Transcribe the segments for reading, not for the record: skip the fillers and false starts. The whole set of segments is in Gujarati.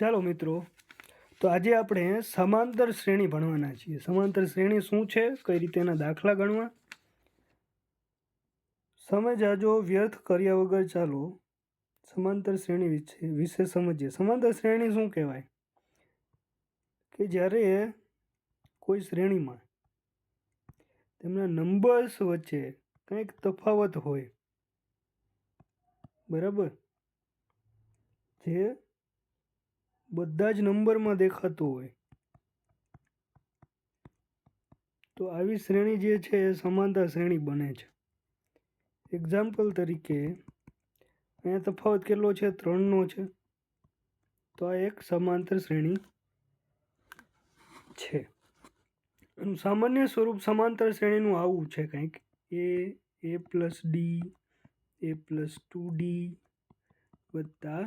ચાલો મિત્રો, તો આજે આપણે સમાંતર શ્રેણી ભણવાના છીએ. સમાંતર શ્રેણી શું છે, કઈ રીતે એના દાખલા ગણવા. સમય જાજો વ્યર્થ કર્યા વગર ચાલો સમાંતર શ્રેણી વિશે સમજીએ. સમાંતર શ્રેણી શું કહેવાય કે જ્યારે કોઈ શ્રેણીમાં તેમના નંબર્સ વચ્ચે કંઈક તફાવત હોય, બરાબર, જે બધા જ નંબરમાં દેખાતો હોય, તો આવી શ્રેણી જે છે એ સમાંતર શ્રેણી બને છે. એક્ઝામ્પલ તરીકે અહીંયા તફાવત કેટલો છે? 3નો છે. તો આ એક સમાંતર શ્રેણી છે. એનું સામાન્ય સ્વરૂપ સમાંતર શ્રેણીનું આવું છે કંઈક: a plus D, a plus 2d વત્તા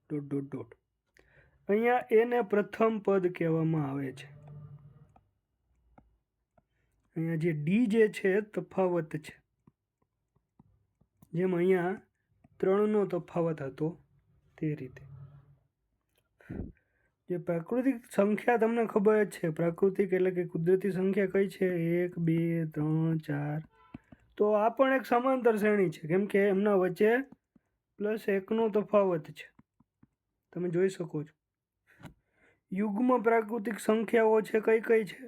ડોટ ડોટ ડોટ. અહીંયા એને પ્રથમ પદ કહેવામાં આવે છે. અહીંયા જે ડી જે છે તફાવત છે, જેમ અહીંયા 3નો તફાવત હતો તે રીતે. જે પ્રાકૃતિક સંખ્યા તમને ખબર જ છે, પ્રાકૃતિક એટલે કે કુદરતી સંખ્યા કઈ છે? 1 2 3 4. તો આ પણ એક સમાંતર શ્રેણી છે, કેમ કે એમના વચ્ચે +1નો તફાવત છે, તમે જોઈ શકો છો. યુગ્મ પ્રાકૃતિક સંખ્યાઓ છે કઈ કઈ છે?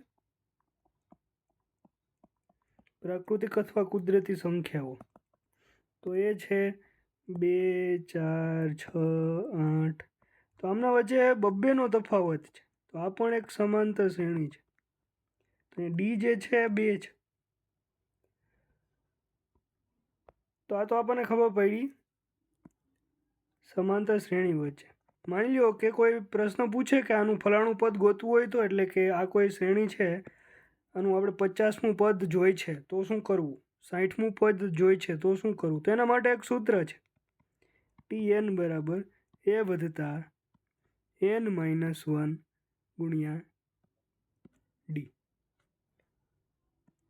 પ્રાકૃતિક અથવા કુદરતી સંખ્યાઓ તો એ છે 2 4 6 8. તો આમના વચ્ચે 2નો તફાવત છે, તો આ પણ એક સમાંતર શ્રેણી છે. તો ડી જે છે 2 છે. તો આ તો આપણને ખબર પડી સમાંતર શ્રેણી વચ્ચે. માની લો કે કોઈ પ્રશ્ન પૂછે કે આનું ફલાણું પદ ગોતવું હોય, તો એટલે કે આ કોઈ શ્રેણી છે, આનું આપણે 50મું પદ જોઈ છે તો શું કરવું, 60મું પદ જોઈ છે તો શું કરવું. તો એના માટે એક સૂત્ર છે, tn બરાબર a વત્તા n-1 ગુણ્યા ડી.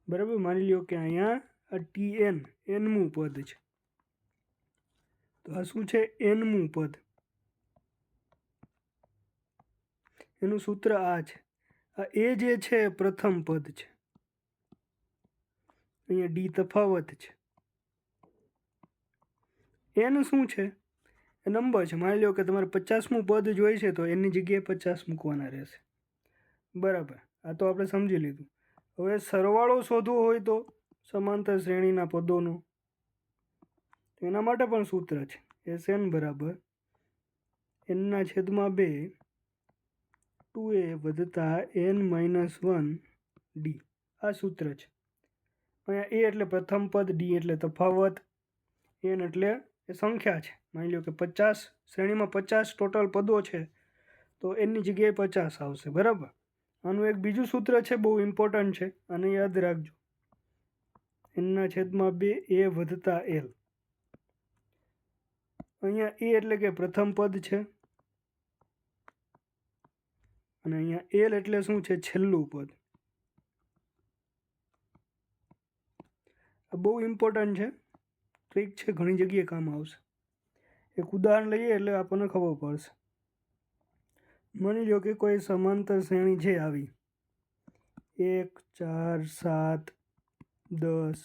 બરાબર, માની લો કે અહીંયા આ tn nમું પદ છે, તો આ શું છે? nમું પદ. એનું સૂત્ર આ છે. આ એ જે છે પ્રથમ પદ છે, અહીંયા ડી તફાવત છે. એન શું છે? એ નંબર છે. માની લો કે તમારે 50મું પદ જોઈ છે તો એની જગ્યાએ 50 મૂકવાના રહેશે. બરાબર, આ તો આપણે સમજી લીધું. હવે સરવાળો શોધવો હોય તો સમાંતર શ્રેણીના પદોનો, તો એના માટે પણ સૂત્ર છે, Sn બરાબર n/2 2a વત્તા n-1 ડી. આ સૂત્ર છે. અહીંયા એ એટલે પ્રથમ પદ, ડી એટલે તફાવત, એન એટલે એ સંખ્યા છે. માની લો કે 50 શ્રેણીમાં 50 ટોટલ પદો છે, તો એની જગ્યાએ 50 આવશે. બરાબર. આનું એક બીજું સૂત્ર છે, બહુ ઇમ્પોર્ટન્ટ છે, આને યાદ રાખજો, n/2 a વત્તા l. અહીંયા એ એટલે કે પ્રથમ પદ છે, અને અહીંયા એલ એટલે શું છે? છેલ્લું પદ. આ બહુ ઇમ્પોર્ટન્ટ છે, ટ્રીક છે, ઘણી જગ્યાએ કામ આવશે. એક ઉદાહરણ લઈએ એટલે આપણને ખબર પડશે. માની લો કે કોઈ સમાંતર શ્રેણી છે આવી 1 4 7 10.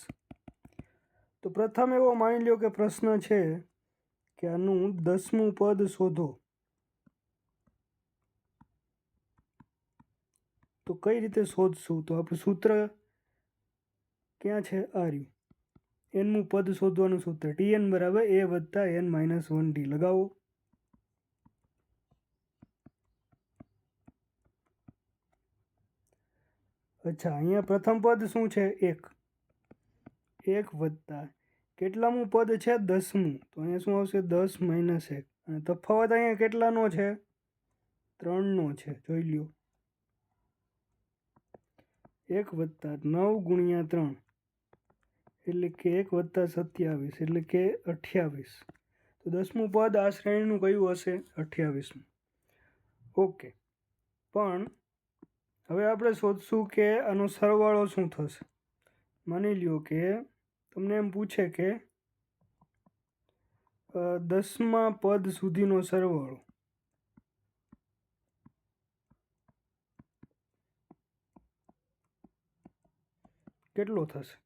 તો પ્રથમ એવો માની લો કે પ્રશ્ન છે કે આનું 10મું પદ શોધો. તો કઈ રીતે શોધશું? તો આપણું સૂત્ર ક્યાં છે? આ રહ્યું, nમું પદ શોધવાનું સૂત્ર tn બરાબર a વત્તા n-1 ડી. લગાવો. અચ્છા, અહીંયા પ્રથમ પદ શું છે? 1 વત્તા કેટલામું પદ છે? 10મું. તો અહીંયા શું આવશે? 10 - 1. અને તફાવત અહીંયા કેટલાનો છે? 3નો છે. જોઈ લ્યો, 1 વત્તા 9 ગુણ્યા 3 એટલે કે 1 વત્તા 27 એટલે કે 28. તો 10મું પદ આ શ્રેણીનું કયું હશે? 28મું. ઓકે, પણ હવે આપણે શોધશું કે આનો સરવાળો શું થશે. માની લ્યો કે તમને એમ પૂછે કે 10મા પદ સુધીનો સરવાળો, કેટલો થશે?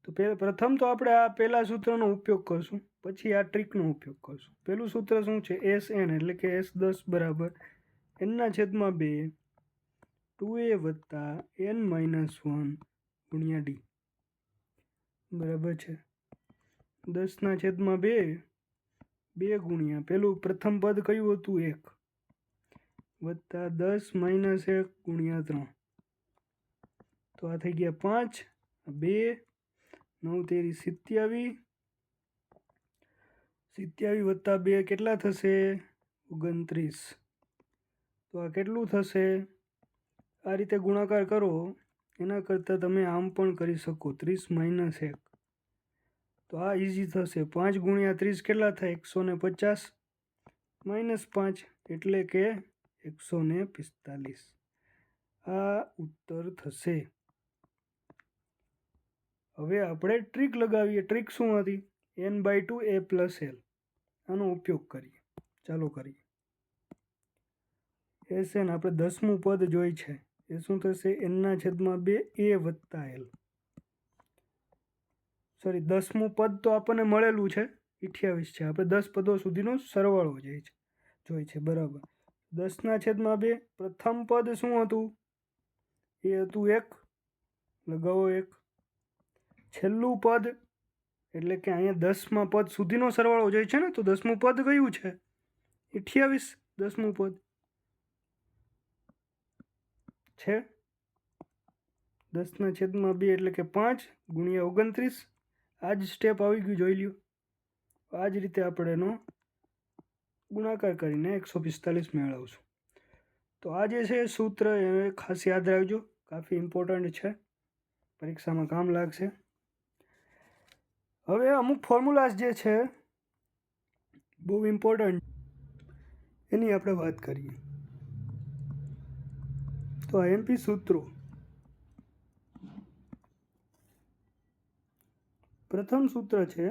તો પ્રથમ તો આપણે આ પહેલા સૂત્રનો ઉપયોગ કરશું, પછી આ ટ્રીકનો ઉપયોગ કરશું. પહેલું સૂત્ર શું છે? SN એટલે કે S10 બરાબર n/2 2a વત્તા n-1 ગુણ્યા d બરાબર છે. 10/2 2 ગુણ્યા પેલું પ્રથમ પદ કયું હતું? 1 વત્તા 10 - 1 ગુણ્યા 3, તો આ થઈ ગયા 5. 2 9 તેરી 27, 27 વત્તા 2 કેટલા થશે? 29. તો આ કેટલું થશે? આ રીતે ગુણાકાર કરો એના કરતાં તમે આમ પણ કરી શકો, 30 - 1. તો આ ઇઝી થશે. 5 ગુણ્યા 30 કેટલા થાય? 150 -5 એટલે કે 145. આ ઉત્તર થશે. હવે આપણે ટ્રીક લગાવીએ. ટ્રીક શું હતી? n/2 a + l. આનો ઉપયોગ કરીએ. ચાલો કરીએ. SN આપણે 10મું પદ જોઈ છે. એ શું થશે? n/2 a વત્તા l. સોરી, 10મું પદ તો આપણને મળેલું છે, 28 છે. આપણે 10 પદો સુધીનો સરવાળો જોઈ છે. બરાબર. 10/2 પ્રથમ પદ શું હતું? એ હતું 1. લગાવો 1. છેલ્લું પદ એટલે કે અહીંયા 10મા પદ સુધીનો સરવાળો જોઈએ છે ને, તો 10મું પદ કયું છે? 28. 10મું પદ છે 10/2 એટલે કે 5 ગુણ્યા 29. આ જ સ્ટેપ આવી ગયું, જોઈ લ્યો. આ જ રીતે આપણે એનો ગુણાકાર કરીને 145 મેળવશું. તો આ જે છે સૂત્ર એ ખાસ યાદ રાખજો, કાફી ઇમ્પોર્ટન્ટ છે, પરીક્ષામાં કામ લાગશે. હવે અમુક ફોર્મ્યુલાસ જે છે બહુ ઇમ્પોર્ટન્ટ, એની આપણે વાત કરીએ. તો આ MP સૂત્રો. પ્રથમ સૂત્ર છે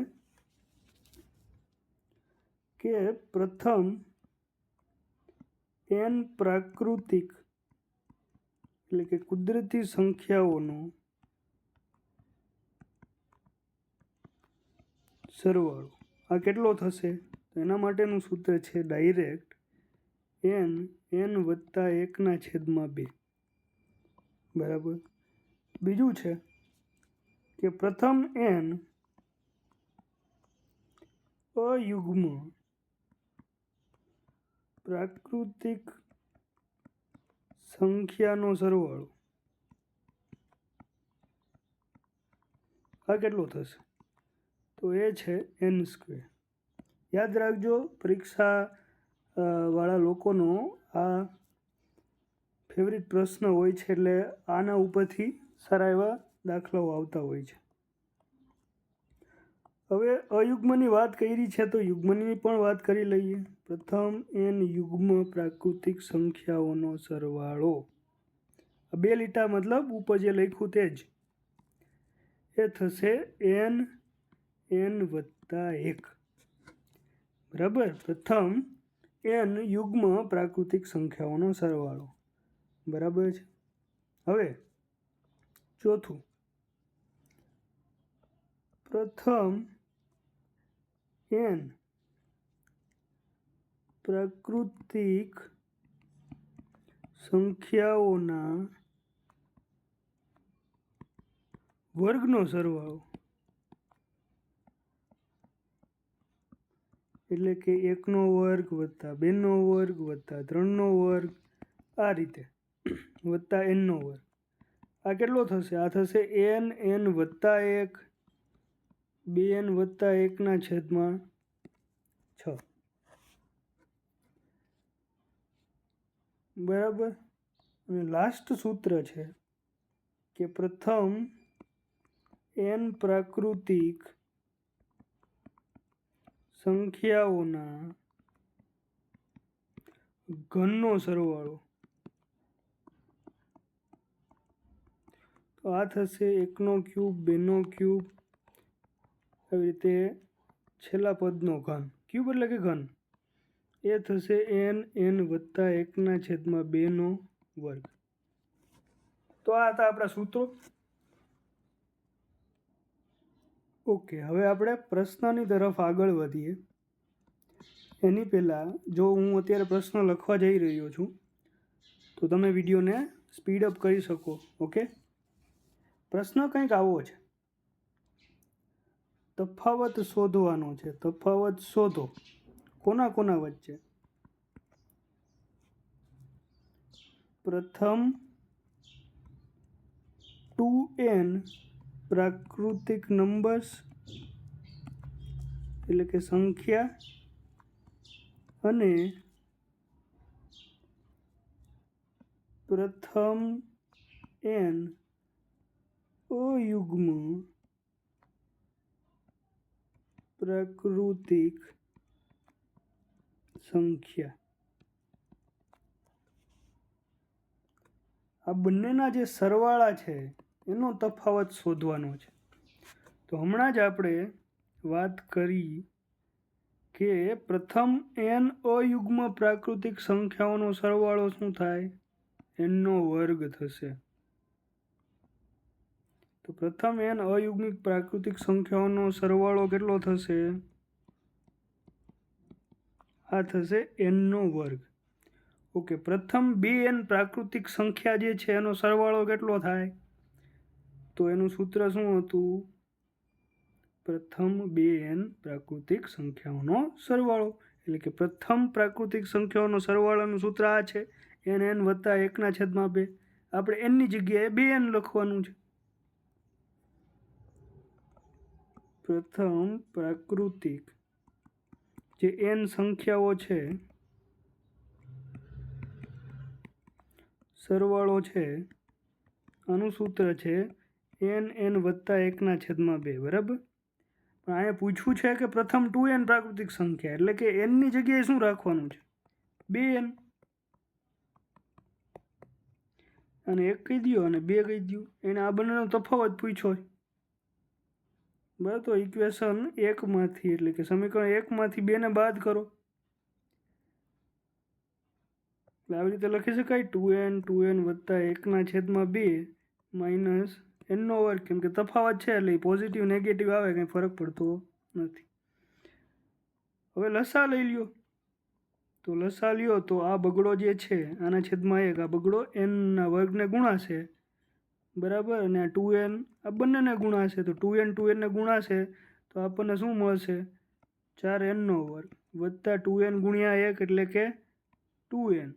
કે પ્રથમ n પ્રાકૃતિક એટલે કે કુદરતી સંખ્યાઓનો સરવાળો આ કેટલો થશે? તો એના માટેનું સૂત્ર છે ડાયરેક્ટ n વત્તા 1/2 બરાબર. બીજું છે કે પ્રથમ n અયુગ્મ પ્રાકૃતિક સંખ્યાનો સરવાળો આ કેટલો થશે? તો એ છે n². યાદ રાખજો, પરીક્ષા વાળા લોકોનો આ ફેવરિટ પ્રશ્ન હોય છે, એટલે આના ઉપરથી સારા એવા દાખલાઓ આવતા હોય છે. હવે અયુગ્મની વાત કરી છે, તો યુગ્મની પણ વાત કરી લઈએ. પ્રથમ n યુગ્મ પ્રાકૃતિક સંખ્યાઓનો સરવાળો. 2 લીટા મતલબ ઉપર જે લખ્યું તે જ. એ થશે n વત્તા 1 બરાબર. પ્રથમ n યુગ્મ પ્રાકૃતિક સંખ્યાઓનો સરવાળો બરાબર છે. હવે ચોથું, પ્રથમ n પ્રાકૃતિક સંખ્યાઓના વર્ગનો સરવાળો એટલે કે 1નો વર્ગ વત્તા 2નો વર્ગ વત્તા 3નો વર્ગ, આ રીતે વત્તા nનો વર્ગ. આ કેટલો થશે? આ થશે n વત્તા 1 2n વત્તા 1/6 બરાબર. અને લાસ્ટ સૂત્ર છે કે પ્રથમ n પ્રાકૃતિક સંખ્યાઓના ઘનનો સરવાળો. તો આ થશે 1નો ક્યુબ 2નો ક્યુબ, આવી રીતે છેલ્લા પદનો ઘન. ક્યુબ એટલે કે ઘન. એ થશે n વત્તા 1/2નો વર્ગ. તો આ હતા આપણા સૂત્રો. ઓકે, હવે આપણે પ્રશ્નની તરફ આગળ વધીએ. એની પહેલાં જો હું અત્યારે પ્રશ્ન લખવા જઈ રહ્યો છું તો તમે વિડીયોને સ્પીડ અપ કરી શકો. ઓકે, પ્રશ્ન કંઈક આવો છે. તફાવત શોધવાનો છે. તફાવત શોધો કોના કોના વચ્ચે? પ્રથમ 2n પ્રાકૃતિક નંબર્સ એટલે કે સંખ્યા અને પ્રથમ n અયુગ્મ પ્રાકૃતિક સંખ્યા. આ બંનેના જે સરવાળા છે એનો તફાવત શોધવાનો છે. તો હમણાં જ આપણે વાત કરી કે પ્રથમ n અયુગ્મ પ્રાકૃતિક સંખ્યાઓનો સરવાળો શું થાય? n નો વર્ગ થશે. તો પ્રથમ n અયુગ્મિક પ્રાકૃતિક સંખ્યાઓનો સરવાળો કેટલો થશે? આ થશે n નો વર્ગ. ઓકે, પ્રથમ 2n પ્રાકૃતિક સંખ્યા જે છે એનો સરવાળો કેટલો થાય? તો એનું સૂત્ર શું હતું? પ્રથમ 2n પ્રાકૃતિક સંખ્યાઓનો સરવાળો. એટલે કે પ્રથમ પ્રાકૃતિક સંખ્યાઓનો સરવાળાનું સૂત્ર આ છે, n વત્તા 1/2. આપણે nની જગ્યાએ 2n લખવાનું છે. પ્રથમ પ્રાકૃતિક જે n સંખ્યાઓ છે સરવાળો છે આનું સૂત્ર છે n વત્તા 1/2. બરાબર. પણ અહીંયા પૂછવું છે કે પ્રથમ 2n પ્રાકૃતિક સંખ્યા એટલે કે nની જગ્યાએ શું રાખવાનું છે? 2n. અને 1 કહી દો અને 2 કહી દો. એને આ બંનેનો તફાવત પૂછ્યો. બરાબર. તો ઇક્વેશન 1માંથી એટલે કે સમીકરણ 1માંથી 2 ને બાદ કરો. આવી રીતે લખી શકાય 2n વત્તા 1/2 માઇનસ n નો વર્ગ. કેમ કે તફાવત છે એટલે પોઝિટિવ નેગેટિવ આવે કંઈ ફરક પડતો નથી. હવે લસા લઈ લ્યો. તો લસા લ્યો તો આ બગડો જે છે આના છેદમાં 1, આ બગડો n ના વર્ગને ગુણાશે. બરાબર. અને આ 2n આ બંનેને ગુણાશે. તો 2n ને ગુણાશે તો આપણને શું મળશે? 4n નો વર્ગ વત્તા 2n ગુણ્યા 1 એટલે કે 2n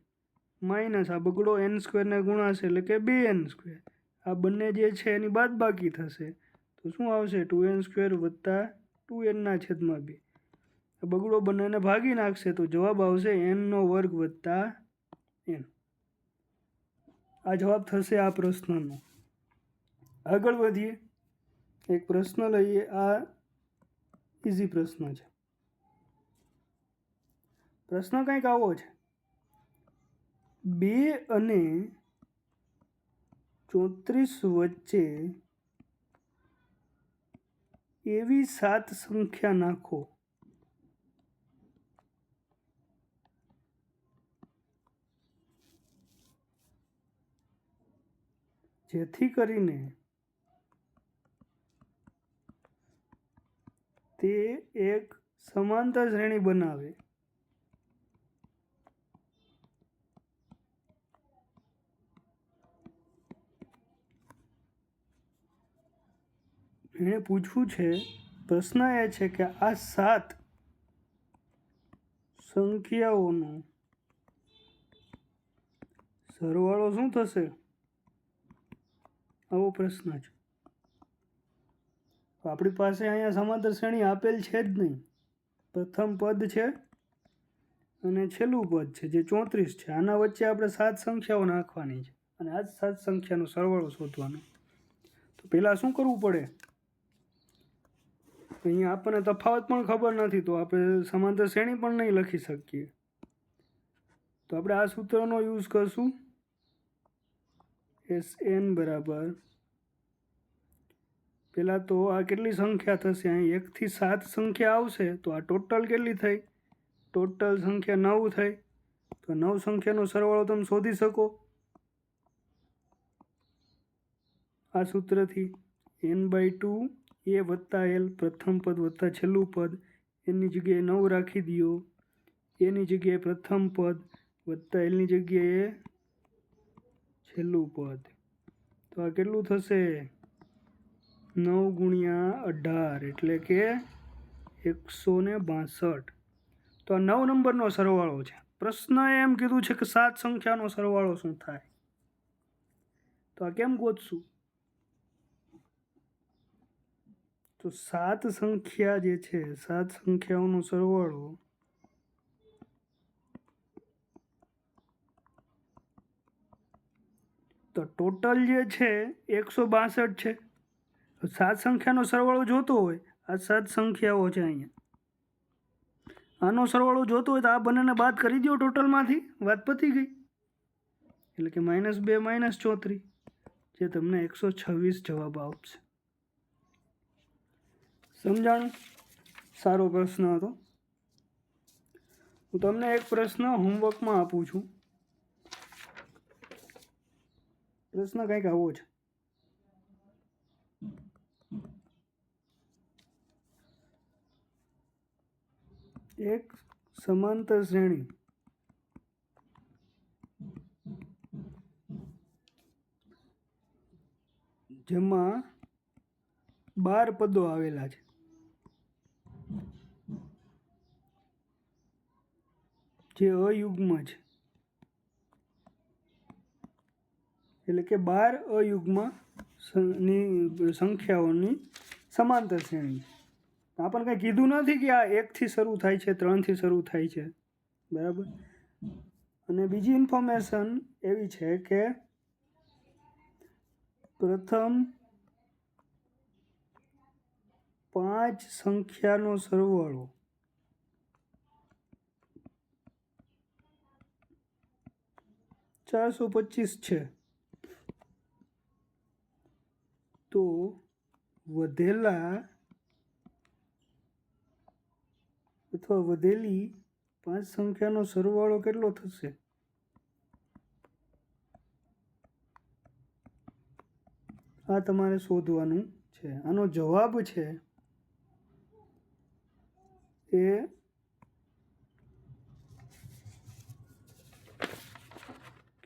માઇનસ આ બગડો n² ને ગુણાશે એટલે કે 2n². આ બંને જે છે એની બાદબાકી થશે તો શું આવશે? 2n² વત્તા 2n/2. આ બગડો બંનેને ભાગી નાખશે તો જવાબ આવશે n નો વર્ગ વત્તા n. આ જવાબ થશે આ પ્રશ્નનો. આગળ વધીએ. એક પ્રશ્ન લઈએ. આ ઇઝી પ્રશ્ન છે. પ્રશ્ન કંઈક આવો છે. 2 અને 34 વચ્ચે એવી 7 સંખ્યા નાખો જેથી કરીને તે એક સમાંતર શ્રેણી બનાવે. એને પૂછવું છે, પ્રશ્ન એ છે કે આ 7 સંખ્યાઓનો સરવાળો શું થશે? આવો પ્રશ્ન છે. આપણી પાસે અહીંયા સમાંતર શ્રેણી આપેલ છે જ નહીં. પ્રથમ પદ છે અને છેલ્લું પદ છે જે 34 છે. આના વચ્ચે આપણે 7 સંખ્યાઓ નાખવાની છે અને આ જ 7 સંખ્યાનો સરવાળો શોધવાનો. તો પહેલાં શું કરવું પડે? અહીંયા આપણને તફાવત પણ ખબર નથી તો આપણે સમાંતર શ્રેણી પણ નહીં લખી શકીએ. તો આપણે આ સૂત્રનો યુઝ કરશું. Sn બરાબર પહેલાં તો આ કેટલી સંખ્યા થશે? અહીં 1 થી 7 સંખ્યા આવશે તો આ ટોટલ કેટલી થઈ? ટોટલ સંખ્યા 9 થઈ. તો 9 સંખ્યાનો સરવાળો તમે શોધી શકો આ સૂત્રથી. n/2 એ વત્તા એલ, પ્રથમ પદ વત્તા છેલ્લું પદ, એની જગ્યાએ 9 રાખી દો, એની જગ્યાએ પ્રથમ પદ વત્તા એલની જગ્યાએ છેલ્લું પદ, તો આ કેટલું થશે? 9 ગુણ્યા 18 એટલે કે 162. તો આ 9 નંબરનો સરવાળો છે. પ્રશ્ન એમ કીધું છે કે 7 સંખ્યાનો સરવાળો શું થાય? તો આ કેમ ગોતશું? તો 7 સંખ્યા જે છે, 7 સંખ્યાઓનો સરવાળો તો ટોટલ જે છે 162 છે. 7 સંખ્યાનો સરવાળો જોતો હોય, આ 7 સંખ્યાઓ છે અહીંયા, આનો સરવાળો જોતો હોય તો આ બંનેને બાદ કરી દો ટોટલમાંથી, વાત પતી ગઈ. એટલે કે -2 -34 જે તમને 126 જવાબ આપશે. સમજાણું? સારો પ્રશ્ન હતો. હું તમને એક પ્રશ્ન હોમવર્કમાં આપું છું. પ્રશ્ન કંઈક આવો છે. એક સમાંતર શ્રેણી જેમાં 12 પદો આવેલા છે, જે અયુગ્મ છે, એટલે કે 12 અયુગ્મ સંખ્યાઓની સમાંતર શ્રેણી. આપણને કંઈ કીધું નથી કે આ 1 થી શરૂ થાય છે, 3 થી શરૂ થાય છે, બરાબર. અને બીજી ઇન્ફોર્મેશન એવી છે કે પ્રથમ 5 સંખ્યાનો સરવાળો $425 છે, તો વધેલા અથવા વધેલી 5 સંખ્યાનો સરવાળો કેટલો થશે? આ તમારે શોધવાનું છે. આનો જવાબ છે એ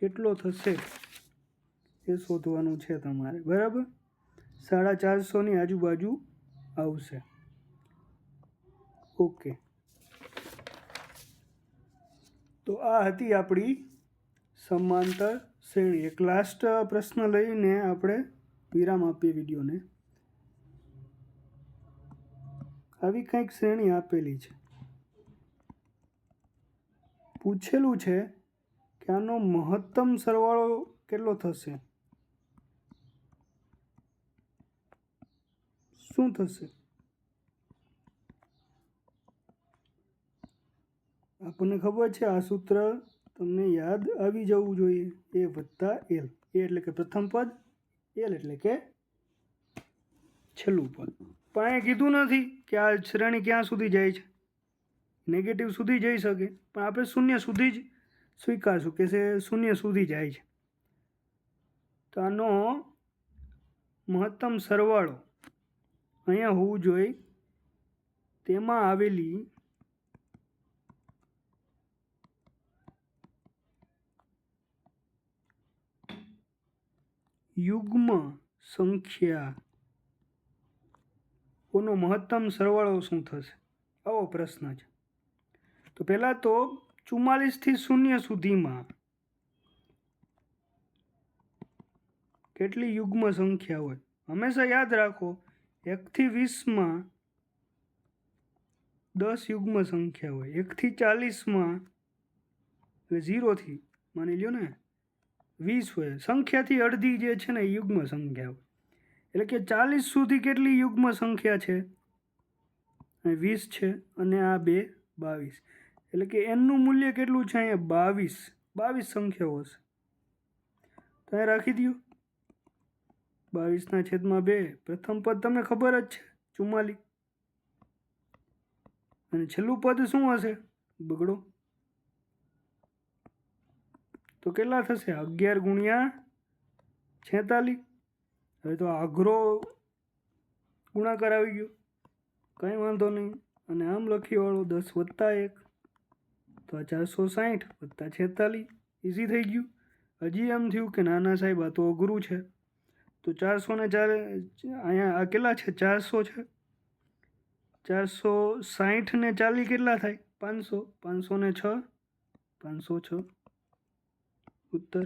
કેટલો થશે એ શોધવાનું છે તમારે, બરાબર. 450ની આજુબાજુ આવશે. ઓકે, તો આ હતી આપણી સમાંતર શ્રેણી. એક લાસ્ટ પ્રશ્ન લઈને આપણે વિરામ આપીએ વિડીયોને. આવી કંઈક શ્રેણી આપેલી છે, પૂછેલું છે કે આનો મહત્તમ સરવાળો કેટલો થશે? શું થશે? આપણને ખબર છે આ સૂત્ર તમને યાદ આવી જવું જોઈએ. એ વત્તા એલ, એ એટલે કે પ્રથમ પદ, એલ એટલે કે છેલ્લું પદ. પણ અહીંયા કીધું નથી કે આ શ્રેણી ક્યાં સુધી જાય છે. નેગેટિવ સુધી જઈ શકે, પણ આપણે શૂન્ય સુધી જ સ્વીકારશું કે શૂન્ય સુધી જાય છે. તો આનો મહત્તમ સરવાળો અહીંયા હોવું જોઈએ. તેમાં આવેલી યુગ્મ સંખ્યાઓનો મહત્તમ સરવાળો શું થશે? આવો પ્રશ્ન છે. તો પહેલાં તો 44 થી 0 સુધીમાં કેટલી યુગ્મ સંખ્યા હોય? હંમેશા યાદ રાખો, 1 થી 20માં 10 યુગ્મ સંખ્યા હોય, 1 થી 40માં એટલે 0થી માની લ્યો ને 20 હોય. સંખ્યાથી અડધી જે છે ને એ યુગ્મ સંખ્યા હોય. એટલે કે 40 સુધી કેટલી યુગ્મ સંખ્યા છે? 20 છે, અને આ બે 22. એટલે કે એનનું મૂલ્ય કેટલું છે? અહીંયા 22 સંખ્યાઓ હશે. તો અહીંયા રાખી દો 22/2. પ્રથમ પદ તમને ખબર જ છે 44, અને છેલ્લું પદ શું હશે? બગડો. તો કેટલા થશે? 11 ગુણ્યા 46. હવે તો આઘરો ગુણાકાર આવી ગયો, કંઈ વાંધો નહીં. અને આમ લખી વાળો 10 + 1 તો આ 460 + 46 ઇઝી થઈ ગયું. હજી એમ થયું કે નાના સાહેબ આ તો અઘરું છે, તો 400 ને 4 અહીંયા આ કેટલા છે? 400 છે. 460 ને 40 કેટલા થાય? 500. 500 ને 6 506 ઉત્તર.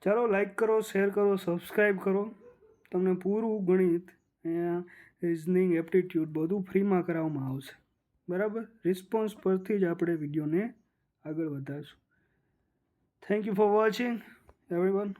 ચાલો લાઈક કરો, શેર કરો, સબસ્ક્રાઈબ કરો. તમને પૂરું ગણિત અહીંયા રિઝનિંગ, એપ્ટિટ્યૂડ બધું ફ્રીમાં કરાવવામાં આવશે. બરાબર, રિસ્પોન્સ પરથી જ આપણે વિડીયોને આગળ વધારશું. Thank you for watching everyone.